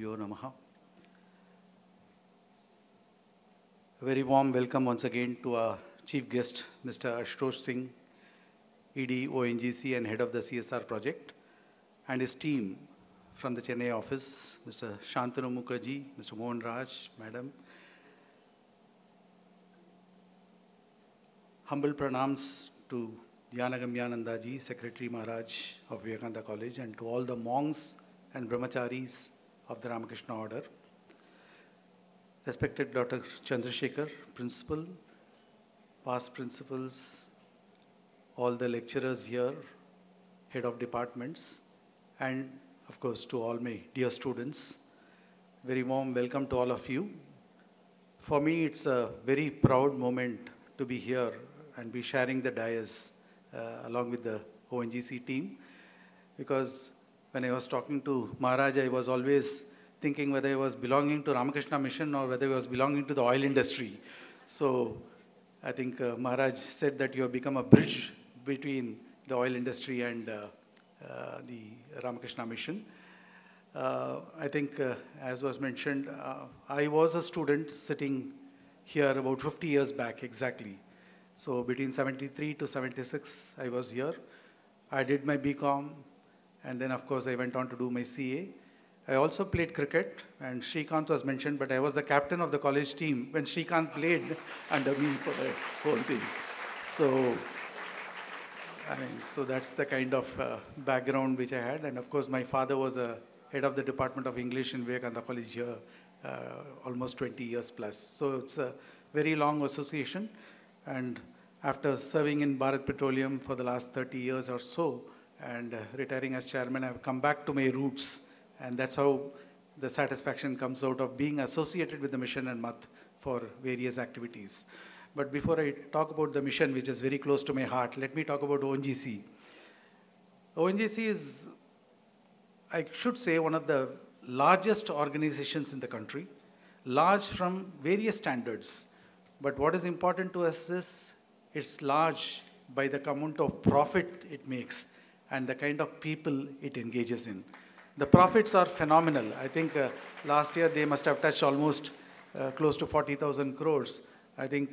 Gurubhyo Namaha. A very warm welcome once again to our chief guest, Mr. Ashutosh Singh, ED, ONGC and head of the CSR project, and his team from the Chennai office, Mr. Santanu Mukherjee, Mr. Mohan Raj, Madam. Humble pranams to Dhyanagamyananda ji, Secretary Maharaj of Vivekananda College, and to all the monks and brahmacharis of the Ramakrishna order. Respected Dr. Chandrasekhar, Principal, past principals, all the lecturers here, head of departments, and of course to all my dear students. Very warm welcome to all of you. For me, it's a very proud moment to be here and be sharing the dais along with the ONGC team, because when I was talking to Maharaj, I was always thinking whether I was belonging to Ramakrishna mission or whether I was belonging to the oil industry. So I think Maharaj said that you have become a bridge between the oil industry and the Ramakrishna mission. I think as was mentioned, I was a student sitting here about 50 years back exactly. So between 73 to 76, I was here. I did my BCom, and then of course I went on to do my CA. I also played cricket, and Srikanth was mentioned, but I was the captain of the college team when Srikanth played under me for the whole thing. So, so that's the kind of background which I had. And of course, my father was a head of the Department of English in Vivekananda College here, almost 20 years plus. So it's a very long association. And after serving in Bharat Petroleum for the last 30 years or so, and retiring as chairman, I've come back to my roots. And that's how the satisfaction comes out of being associated with the mission and Math for various activities. But before I talk about the mission, which is very close to my heart, let me talk about ONGC. ONGC is, I should say, one of the largest organizations in the country, large from various standards. But what is important to us is it's large by the amount of profit it makes and the kind of people it engages in. The profits are phenomenal. I think last year they must have touched almost close to 40,000 crores. I think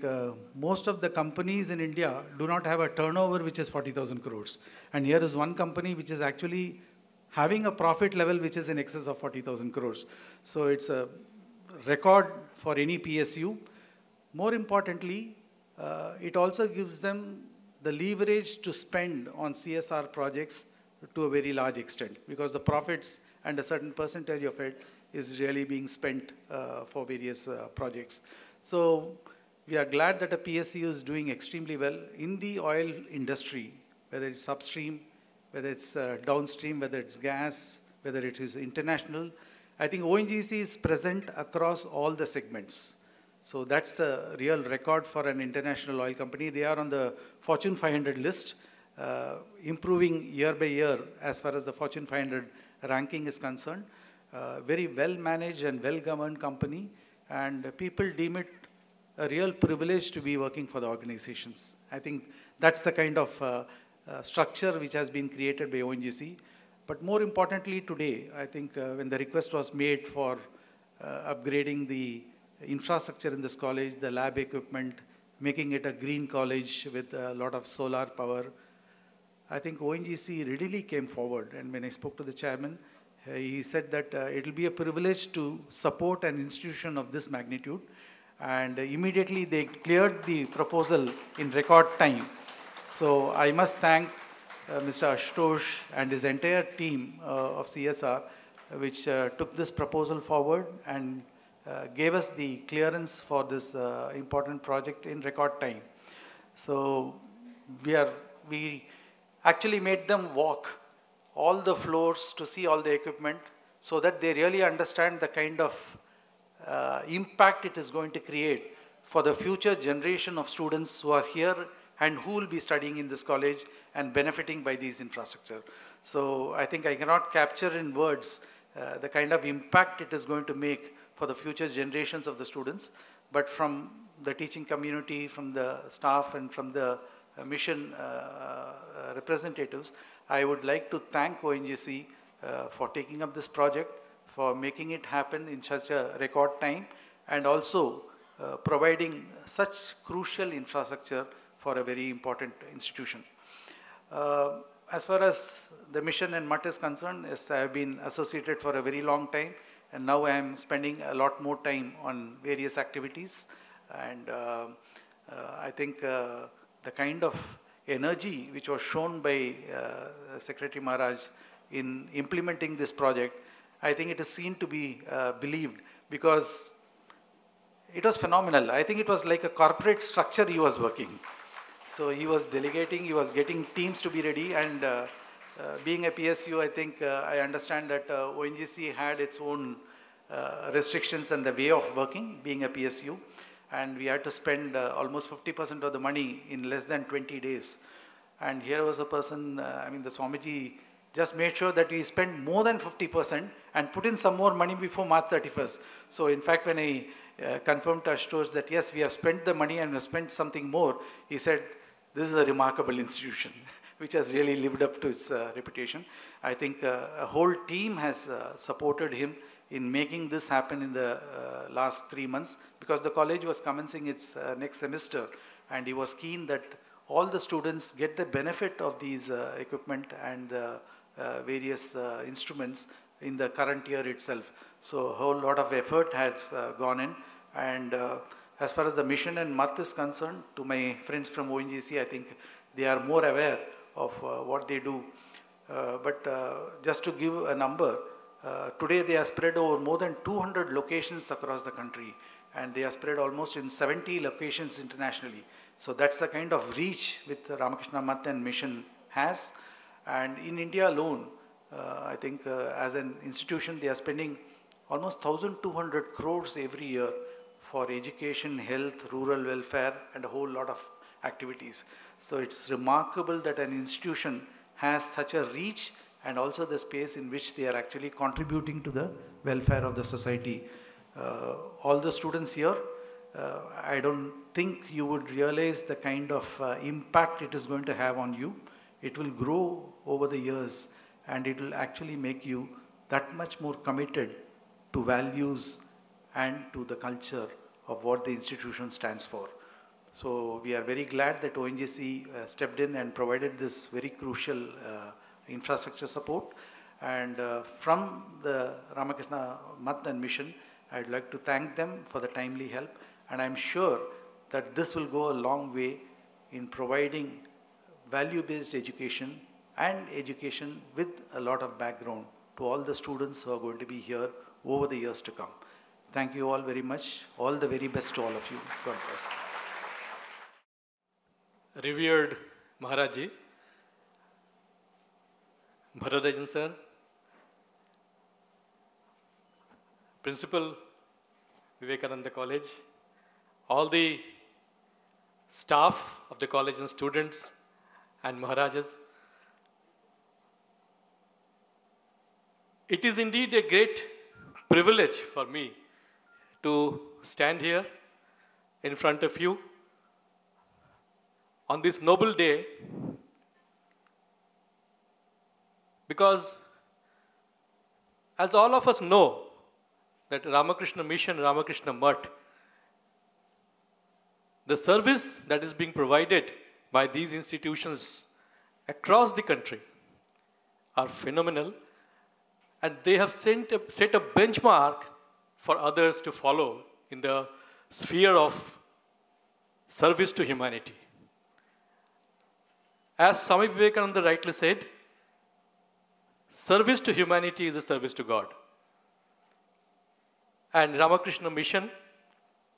most of the companies in India do not have a turnover which is 40,000 crores. And here is one company which is actually having a profit level which is in excess of 40,000 crores. So it's a record for any PSU. More importantly, it also gives them the leverage to spend on CSR projects to a very large extent, because the profits and a certain percentage of it is really being spent for various projects. So we are glad that a PSU is doing extremely well in the oil industry, whether it's upstream, whether it's downstream, whether it's gas, whether it is international. I think ONGC is present across all the segments. So that's a real record for an international oil company. They are on the Fortune 500 list, improving year by year as far as the Fortune 500 ranking is concerned. Very well managed and well governed company, and people deem it a real privilege to be working for the organizations. I think that's the kind of structure which has been created by ONGC. But more importantly today, I think when the request was made for upgrading the infrastructure in this college, the lab equipment, making it a green college with a lot of solar power, I think ONGC readily came forward. And when I spoke to the chairman, he said that it will be a privilege to support an institution of this magnitude. And immediately they cleared the proposal in record time. So I must thank Mr. Ashutosh and his entire team of CSR, which took this proposal forward and gave us the clearance for this important project in record time. So we actually made them walk all the floors to see all the equipment so that they really understand the kind of impact it is going to create for the future generation of students who are here and who will be studying in this college and benefiting by these infrastructure. So I think I cannot capture in words the kind of impact it is going to make for the future generations of the students. But from the teaching community, from the staff, and from the mission representatives, I would like to thank ONGC for taking up this project, for making it happen in such a record time, and also providing such crucial infrastructure for a very important institution. As far as the mission and MUT is concerned, yes, I have been associated for a very long time, and now I am spending a lot more time on various activities. And I think the kind of energy which was shown by Secretary Maharaj in implementing this project, I think it is seen to be believed, because it was phenomenal. I think it was like a corporate structure he was working. So he was delegating, he was getting teams to be ready, and being a PSU, I think I understand that ONGC had its own restrictions and the way of working, being a PSU, and we had to spend almost 50% of the money in less than 20 days. And here was a person, I mean, the Swamiji just made sure that we spent more than 50% and put in some more money before March 31st. So in fact, when I confirmed to Ashutosh that yes, we have spent the money and we have spent something more, he said, this is a remarkable institution, which has really lived up to its reputation. I think a whole team has supported him in making this happen in the last 3 months, because the college was commencing its next semester, and he was keen that all the students get the benefit of these equipment and various instruments in the current year itself. So a whole lot of effort has gone in, and as far as the mission and MUT is concerned, to my friends from ONGC, I think they are more aware of what they do. But just to give a number, today they are spread over more than 200 locations across the country, and they are spread almost in 70 locations internationally. So that's the kind of reach with Ramakrishna MUT and mission has. And in India alone, I think as an institution, they are spending almost 1,200 crores every year for education, health, rural welfare, and a whole lot of activities. So it's remarkable that an institution has such a reach, and also the space in which they are actually contributing to the welfare of the society. All the students here, I don't think you would realize the kind of impact it is going to have on you. It will grow over the years, and it will actually make you that much more committed to values and to the culture of what the institution stands for. So we are very glad that ONGC stepped in and provided this very crucial infrastructure support. And from the Ramakrishna MUT and mission, I'd like to thank them for the timely help. And I'm sure that this will go a long way in providing value-based education and education with a lot of background to all the students who are going to be here over the years to come. Thank you all very much. All the very best to all of you. God bless. Revered Maharaji, Varadarajan sir, Principal Vivekananda College, all the staff of the college and students and Maharajas. It is indeed a great privilege for me to stand here in front of you on this noble day, because as all of us know that Ramakrishna Mission, Ramakrishna MUT, the service that is being provided by these institutions across the country are phenomenal, and they have set a benchmark for others to follow in the sphere of service to humanity. As Swami Vivekananda rightly said, service to humanity is a service to God. And Ramakrishna Mission,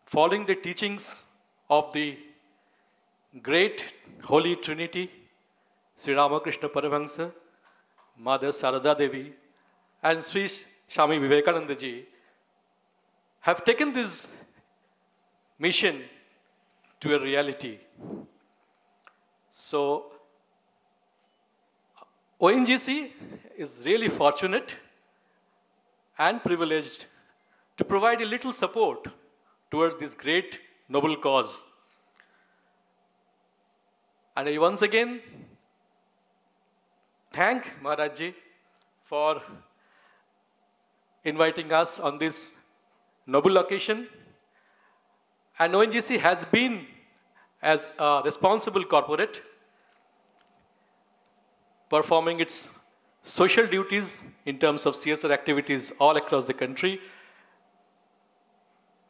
following the teachings of the great Holy Trinity, Sri Ramakrishna Paramahansa, Mother Sarada Devi, and Sri Swami Vivekananda ji, have taken this mission to a reality. So, ONGC is really fortunate and privileged to provide a little support towards this great noble cause. And I once again thank Maharaj ji for inviting us on this noble occasion. And ONGC has been, as a responsible corporate, performing its social duties in terms of CSR activities all across the country.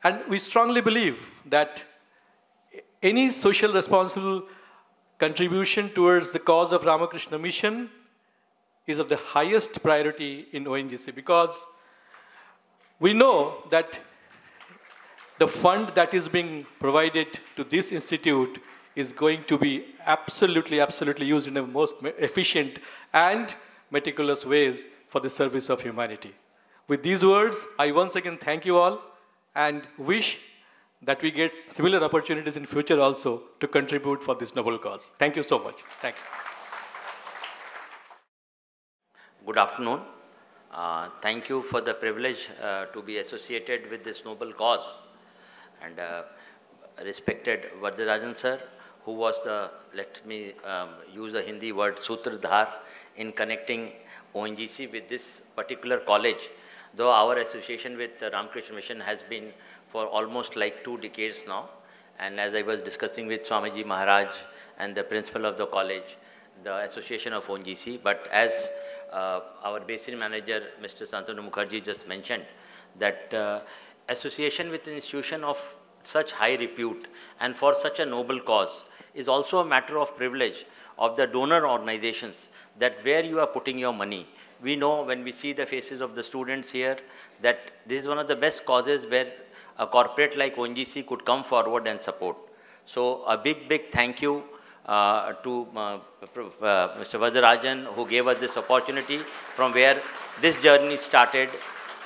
And we strongly believe that any social responsible contribution towards the cause of Ramakrishna Mission is of the highest priority in ONGC, because we know that the fund that is being provided to this institute is going to be absolutely used in the most efficient and meticulous ways for the service of humanity. With these words, I once again thank you all and wish that we get similar opportunities in future also to contribute for this noble cause. Thank you so much. Thank you. Good afternoon. Thank you for the privilege to be associated with this noble cause. And respected Varadarajan sir, who was the, let me use a Hindi word, Sutradhar, in connecting ONGC with this particular college. Though our association with Ramakrishna Mission has been for almost like 2 decades now. And as I was discussing with Swamiji Maharaj and the principal of the college, the association of ONGC, but as our basin manager, Mr. Santanu Mukherjee, just mentioned, that association with an institution of such high repute and for such a noble cause is also a matter of privilege of the donor organizations, that where you are putting your money. We know when we see the faces of the students here that this is one of the best causes where a corporate like ONGC could come forward and support. So a big thank you to Mr. Varadarajan, who gave us this opportunity from where this journey started.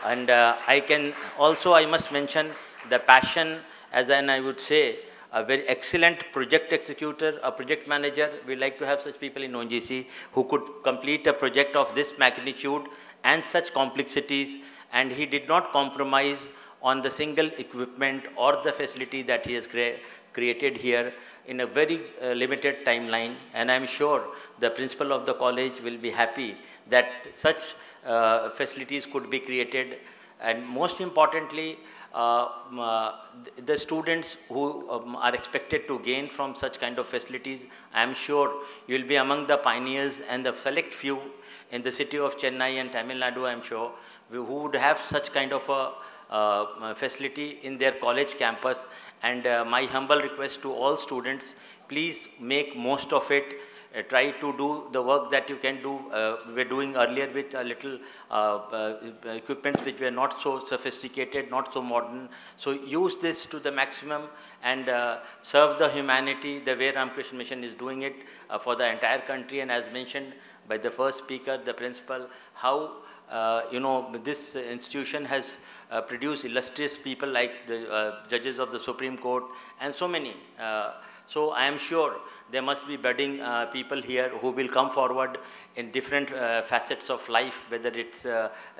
And I must mention the passion, as I would say, a very excellent project executor, a project manager. We like to have such people in ONGC who could complete a project of this magnitude and such complexities, and he did not compromise on the single equipment or the facility that he has created here in a very limited timeline. And I'm sure the principal of the college will be happy that such facilities could be created. And most importantly, the students who are expected to gain from such kind of facilities, I am sure you will be among the pioneers and the select few in the city of Chennai and Tamil Nadu, I am sure, who would have such kind of a facility in their college campus. And my humble request to all students, please make most of it. Try to do the work that you can do. We were doing earlier with a little equipments which were not so sophisticated, not so modern. So use this to the maximum and serve the humanity the way Ramakrishna Mission is doing it for the entire country. And as mentioned by the first speaker, the principal, how this institution has produced illustrious people like the judges of the Supreme Court and so many. So I am sure there must be budding people here who will come forward in different facets of life, whether it's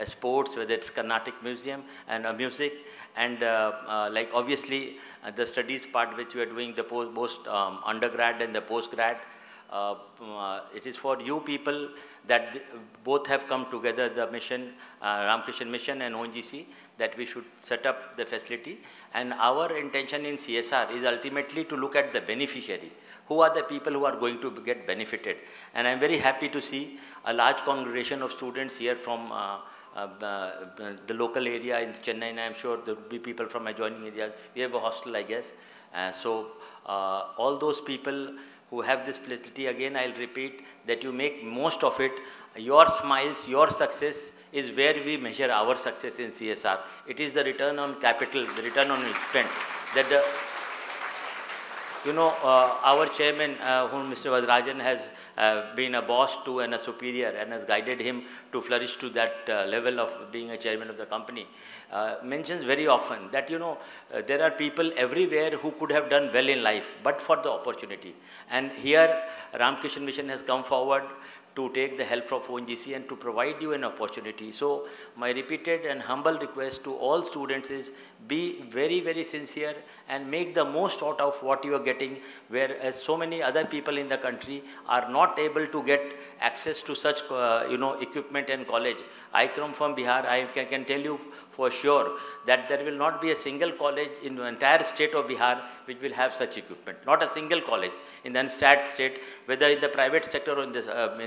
sports, whether it's Carnatic museum and music, and like obviously the studies part which we are doing, the post undergrad and the postgrad. It is for you people that both have come together, the mission, Ramakrishna Mission and ONGC, that we should set up the facility. And our intention in CSR is ultimately to look at the beneficiary. Who are the people who are going to get benefited? And I'm very happy to see a large congregation of students here from the local area in Chennai, and I'm sure there will be people from adjoining areas. We have a hostel, I guess. So all those people who have this facility, again I'll repeat that you make most of it. Your smiles, your success is where we measure our success in CSR. It is the return on capital, the return on expense. That our chairman, whom Mr. Varadarajan has been a boss to and a superior and has guided him to flourish to that level of being a chairman of the company, mentions very often that, there are people everywhere who could have done well in life, but for the opportunity. And here, Ramakrishna Mission has come forward to take the help of ONGC and to provide you an opportunity. So my repeated and humble request to all students is be very, very sincere and make the most out of what you are getting, whereas so many other people in the country are not able to get access to such equipment and college. I come from Bihar. I can tell you for sure that there will not be a single college in the entire state of Bihar which will have such equipment. Not a single college in the entire state, whether in the private sector or in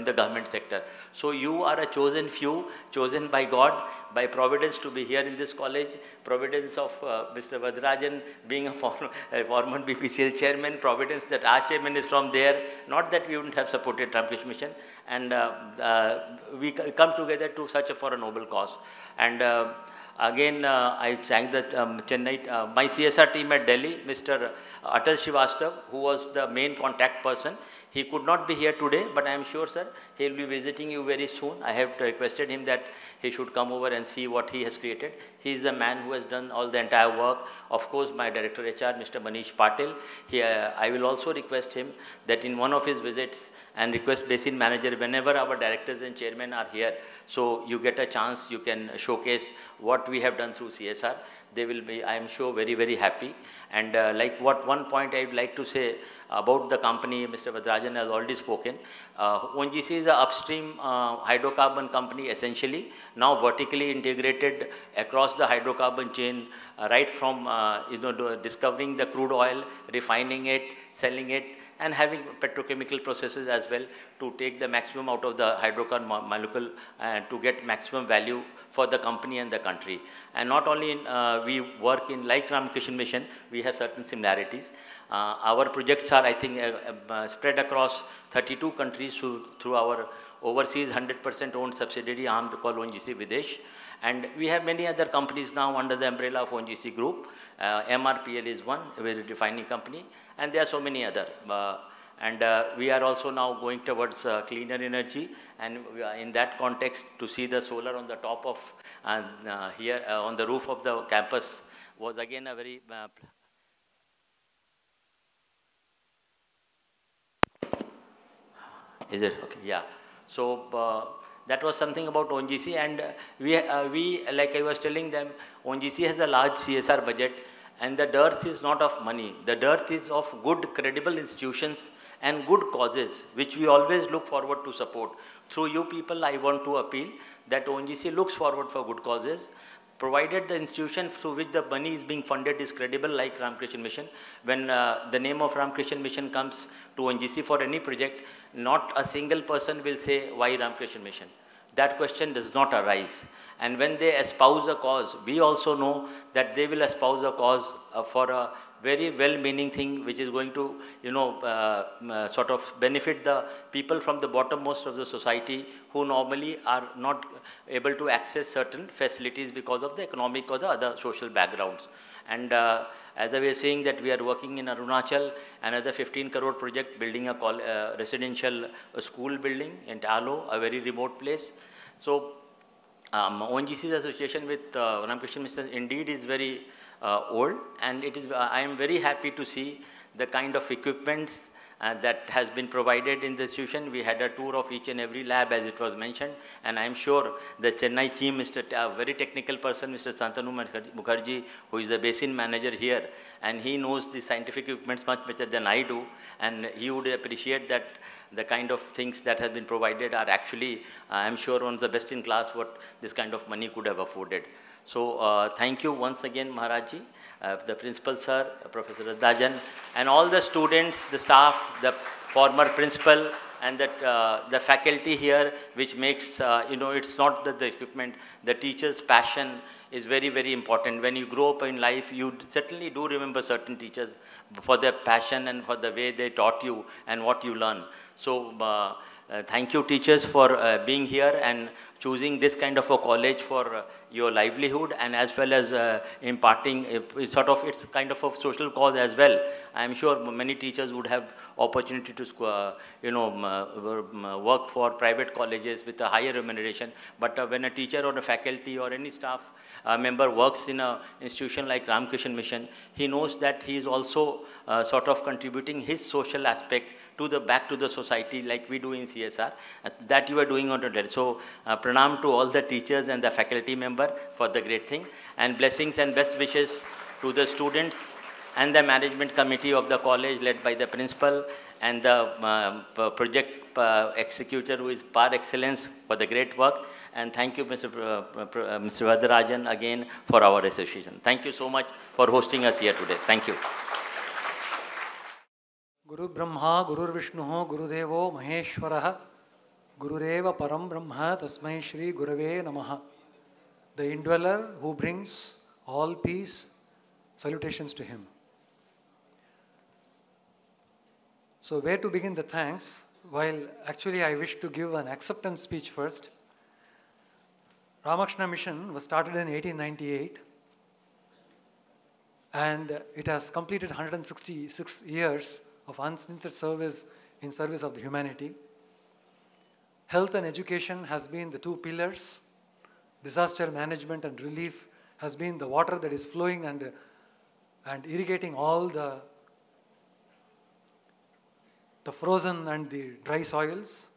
the government sector. So you are a chosen few, chosen by God, by providence to be here in this college, providence of Mr. Varadarajan being a former BPCL chairman, providence that our chairman is from there, not that we wouldn't have supported Ramakrishna Mission, and we come together to search for a noble cause. And again, I thank the Chennai, my CSR team at Delhi, Mr. Atal Srivastav, who was the main contact person. He could not be here today, but I am sure, sir, he will be visiting you very soon. I have requested him that he should come over and see what he has created. He is the man who has done all the entire work. Of course, my Director HR, Mr. Manish Patil. I will also request him that in one of his visits, and request Basin manager, whenever our directors and chairmen are here, so you get a chance, you can showcase what we have done through CSR. They will be, I am sure, very, very happy. And like one point I would like to say about the company, Mr. Varadarajan has already spoken. ONGC is an upstream hydrocarbon company essentially, now vertically integrated across the hydrocarbon chain, right from discovering the crude oil, refining it, selling it, and having petrochemical processes as well to take the maximum out of the hydrocarbon molecule and to get maximum value for the company and the country. And not only we work in like Ramakrishna Mission, we have certain similarities. Our projects are, I think, spread across 32 countries through our overseas 100% owned subsidiary arm called ONGC Videsh. And we have many other companies now under the umbrella of ONGC Group. MRPL is one, a very refining company, and there are so many other. We are also now going towards cleaner energy, and we are in that context to see the solar on the top of here on the roof of the campus was again a very is it okay? Yeah. So that was something about ONGC, and we like I was telling them, ONGC has a large CSR budget, and the dearth is not of money. The dearth is of good, credible institutions and good causes, which we always look forward to support. Through you people, I want to appeal that ONGC looks forward for good causes, provided the institution through which the money is being funded is credible, like Ramakrishna Mission. When the name of Ramakrishna Mission comes to ONGC for any project, not a single person will say, why Ramakrishna Mission? That question does not arise. And when they espouse a cause, we also know that they will espouse a cause for a very well-meaning thing which is going to, sort of benefit the people from the bottommost of the society who normally are not able to access certain facilities because of the economic or the other social backgrounds. And as I was saying that we are working in Arunachal, another 15 crore project building a residential school building in Talo, a very remote place. So ONGC's association with Ramakrishna Mission indeed is very old, and it is. I am very happy to see the kind of equipments that has been provided in the institution. We had a tour of each and every lab, as it was mentioned, and I am sure the Chennai team, very technical person, Mr. Santanu Mukherjee, who is the basin manager here, and he knows the scientific equipments much better than I do, and he would appreciate that the kind of things that have been provided are actually, I am sure, one of the best in class what this kind of money could have afforded. So thank you once again, Maharajji, the principal sir, Professor Varadarajan, and all the students, the staff, the former principal, and that the faculty here, which makes, it's not the equipment, the teacher's passion is very, very important. When you grow up in life, you certainly do remember certain teachers for their passion and for the way they taught you and what you learn. So thank you, teachers, for being here and choosing this kind of a college for your livelihood, and as well as imparting it's kind of a social cause as well. I am sure many teachers would have opportunity to work for private colleges with a higher remuneration. But when a teacher or a faculty or any staff member works in an institution like Ramakrishna Mission, he knows that he is also sort of contributing his social aspect back to the society, like we do in CSR, that you are doing on today. So pranam to all the teachers and the faculty member for the great thing, and blessings and best wishes to the students and the management committee of the college led by the principal and the project executor who is par excellence for the great work. And thank you, Mr. Varadarajan, again for our association. Thank you so much for hosting us here today. Thank you. Guru Brahma, Guru Vishnu, Guru Devo, Maheshwaraha, Gurureva Param Brahma, Tasmai Shri Gurave Namaha. The indweller who brings all peace, salutations to him. So where to begin the thanks? While actually I wish to give an acceptance speech first. Ramakrishna Mission was started in 1898 and it has completed 166 years of unstinted service in service of the humanity. Health and education has been the two pillars. Disaster management and relief has been the water that is flowing and irrigating all the frozen and the dry soils.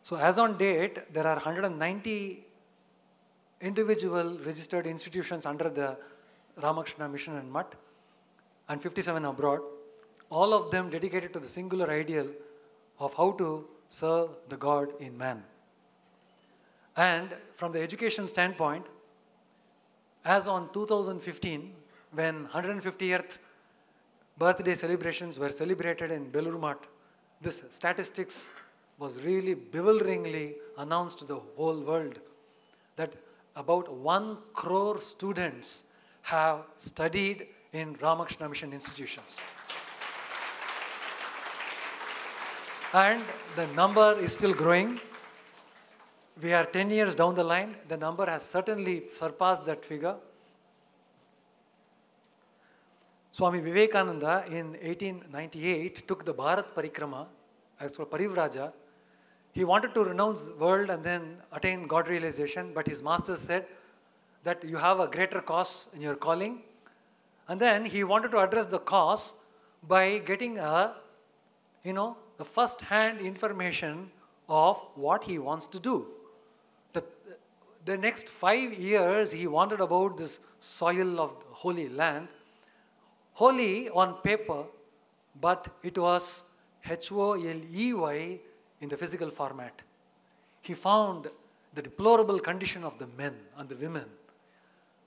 So as on date, there are 190 individual registered institutions under the Ramakrishna Mission and Mutt and 57 abroad, all of them dedicated to the singular ideal of how to serve the God in man. And from the education standpoint, as on 2015, when 150th birthday celebrations were celebrated in Belur Math, this statistics was really bewilderingly announced to the whole world that about 1 crore students have studied in Ramakrishna Mission institutions. And the number is still growing. We are 10 years down the line. The number has certainly surpassed that figure. Swami Vivekananda in 1898 took the Bharat Parikrama as for Parivraja. He wanted to renounce the world and then attain God realization, but his master said that you have a greater cause in your calling. And then he wanted to address the cause by getting the first-hand information of what he wants to do. The next 5 years, he wandered about this soil of the Holy Land, holy on paper, but it was HOLEY in the physical format. He found the deplorable condition of the men and the women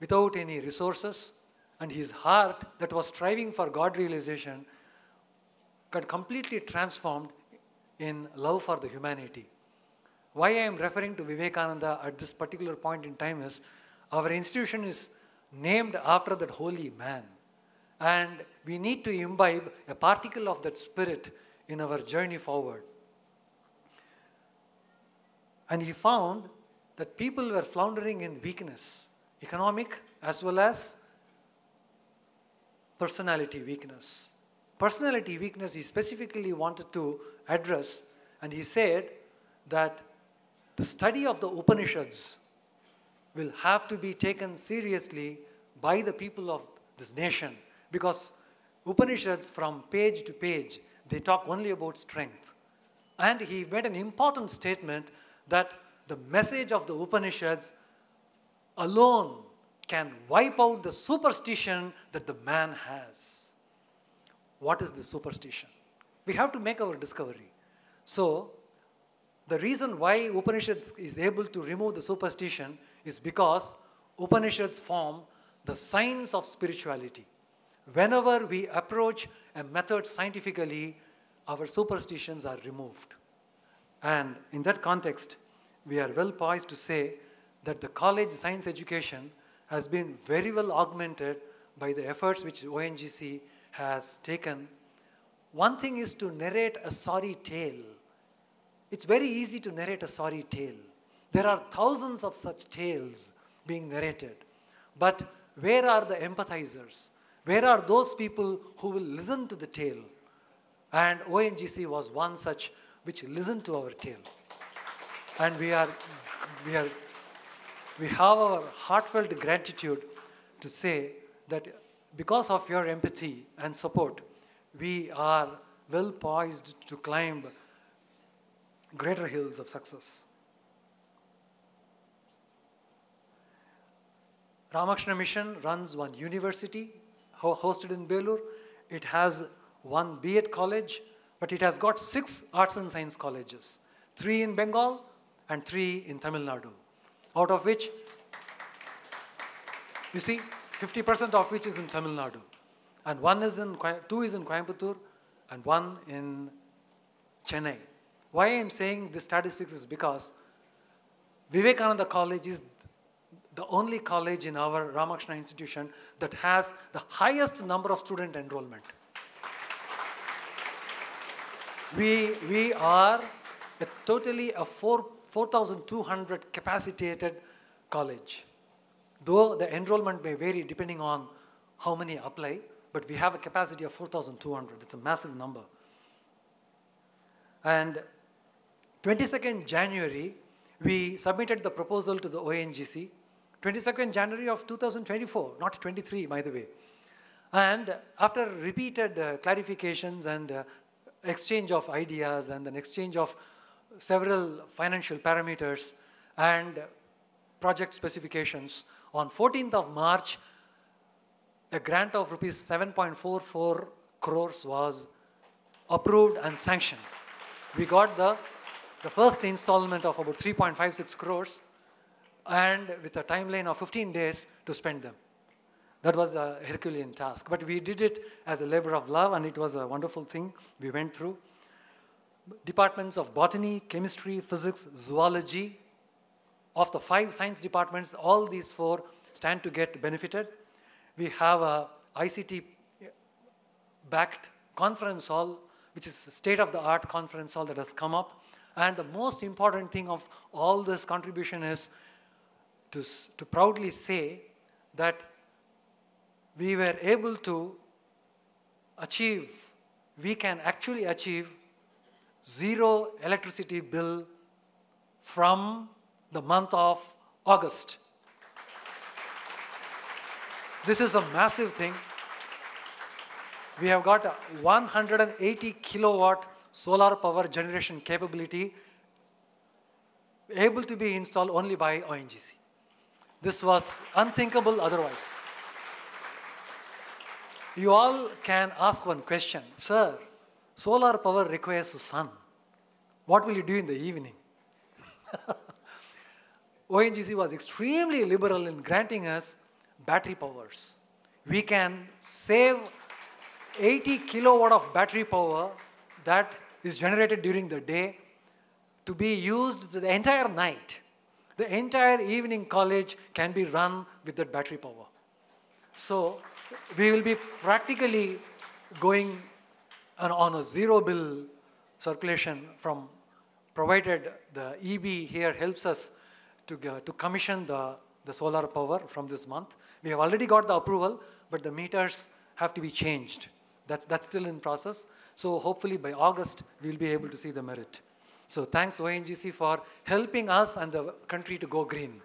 without any resources, and his heart that was striving for God realization got completely transformed in love for the humanity. Why I am referring to Vivekananda at this particular point in time is our institution is named after that holy man, and we need to imbibe a particle of that spirit in our journey forward. And he found that people were floundering in weakness, economic as well as personality weakness. Personality weakness he specifically wanted to address, and he said that the study of the Upanishads will have to be taken seriously by the people of this nation, because Upanishads from page to page, they talk only about strength. And he made an important statement that the message of the Upanishads alone can wipe out the superstition that the man has. What is the superstition? We have to make our discovery. So, the reason why Upanishads is able to remove the superstition is because Upanishads form the science of spirituality. Whenever we approach a method scientifically, our superstitions are removed. And in that context, we are well poised to say that the college science education has been very well augmented by the efforts which ONGC has taken. One thing is to narrate a sorry tale. It's very easy to narrate a sorry tale. There are thousands of such tales being narrated. But where are the empathizers? Where are those people who will listen to the tale? And ONGC was one such which listened to our tale. And we have our heartfelt gratitude to say that because of your empathy and support, we are well poised to climb greater hills of success. Ramakrishna Mission runs one university, hosted in Belur. It has 1 B.Ed college, but it has got 6 arts and science colleges, 3 in Bengal and 3 in Tamil Nadu, out of which, you see, 50% of which is in Tamil Nadu. And 2 is in Coimbatore and 1 in Chennai. Why I'm saying this statistics is because Vivekananda College is the only college in our Ramakrishna institution that has the highest number of student enrollment. We are totally a 4,200 capacitated college. Though the enrollment may vary depending on how many apply, but we have a capacity of 4,200. It's a massive number. And 22nd January, we submitted the proposal to the ONGC. 22nd January of 2024, not 23, by the way. And after repeated clarifications and exchange of ideas and an exchange of several financial parameters and project specifications, on 14th of March, a grant of rupees 7.44 crores was approved and sanctioned. We got the first installment of about 3.56 crores and with a timeline of 15 days to spend them. That was a Herculean task. But we did it as a labor of love, and it was a wonderful thing we went through. Departments of botany, chemistry, physics, zoology. Of the 5 science departments, all these 4 stand to get benefited. We have a ICT-backed conference hall, which is a state-of-the-art conference hall that has come up. And the most important thing of all this contribution is to proudly say that we were able to achieve, we can actually achieve 0 electricity bill from the month of August. This is a massive thing. We have got a 180 kilowatt solar power generation capability able to be installed only by ONGC. This was unthinkable otherwise. You all can ask one question. Sir, solar power requires the sun. What will you do in the evening? ONGC was extremely liberal in granting us battery powers. We can save 80 kilowatt of battery power that is generated during the day to be used the entire night. The entire evening college can be run with that battery power. So we will be practically going on a 0 bill circulation from, provided the EB here helps us to commission the solar power from this month. We have already got the approval, but the meters have to be changed. That's still in process. So hopefully by August, we'll be able to see the merit. So thanks ONGC for helping us and the country to go green.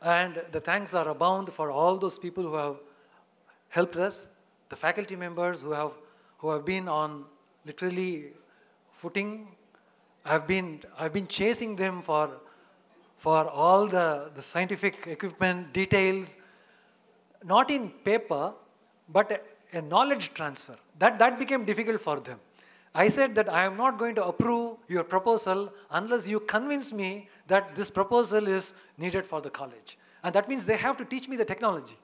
And the thanks are abound for all those people who have helped us, the faculty members who have been on literally footing. I've been chasing them for all the scientific equipment details, not in paper, but a knowledge transfer. That became difficult for them. I said that I am not going to approve your proposal unless you convince me that this proposal is needed for the college. And that means they have to teach me the technology.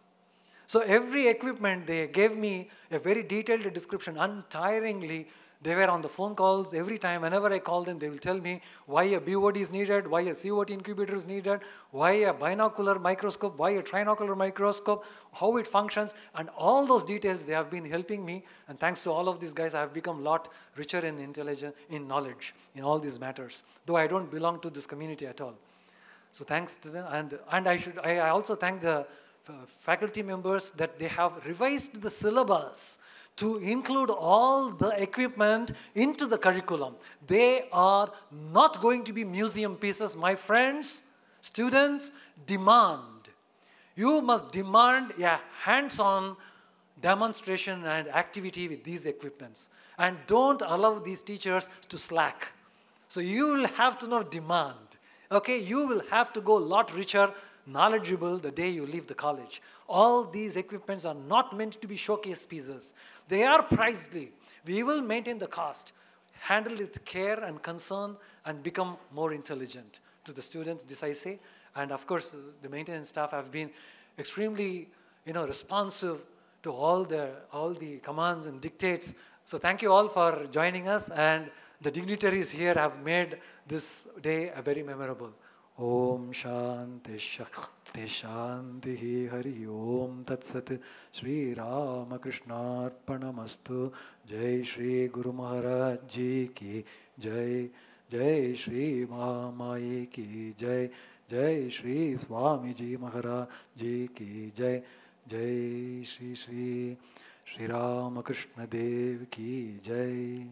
So every equipment, they gave me a very detailed description, untiringly. They were on the phone calls every time. Whenever I call them, they will tell me why a BOD is needed, why a COT incubator is needed, why a binocular microscope, why a trinocular microscope, how it functions, and all those details they have been helping me. And thanks to all of these guys, I have become a lot richer in intelligence, in knowledge, in all these matters, though I don't belong to this community at all. So thanks to them. And I also thank the faculty members that they have revised the syllabus to include all the equipment into the curriculum. They are not going to be museum pieces. My friends, students, demand. You must demand a hands-on demonstration and activity with these equipments. And don't allow these teachers to slack. So you will have to now demand. Okay, you will have to go a lot richer, knowledgeable the day you leave the college. All these equipments are not meant to be showcase pieces. They are pricely. We will maintain the cost, handle it with care and concern, and become more intelligent. To the students, this I say. And of course, the maintenance staff have been extremely, responsive to all the commands and dictates. So thank you all for joining us, and the dignitaries here have made this day a very memorable. Om Shanti Shanti Shanti Hari Om Tat Sat Shri Ramakrishna Arpanamastu. Jai Shri Guru Maharaj Ji Ki Jai. Jai Shri Mahamai Ki Jai. Jai Shri Swami Ji Maharaj Ji Ki Jai. Jai Shri Shri Ramakrishna Dev Ki Jai.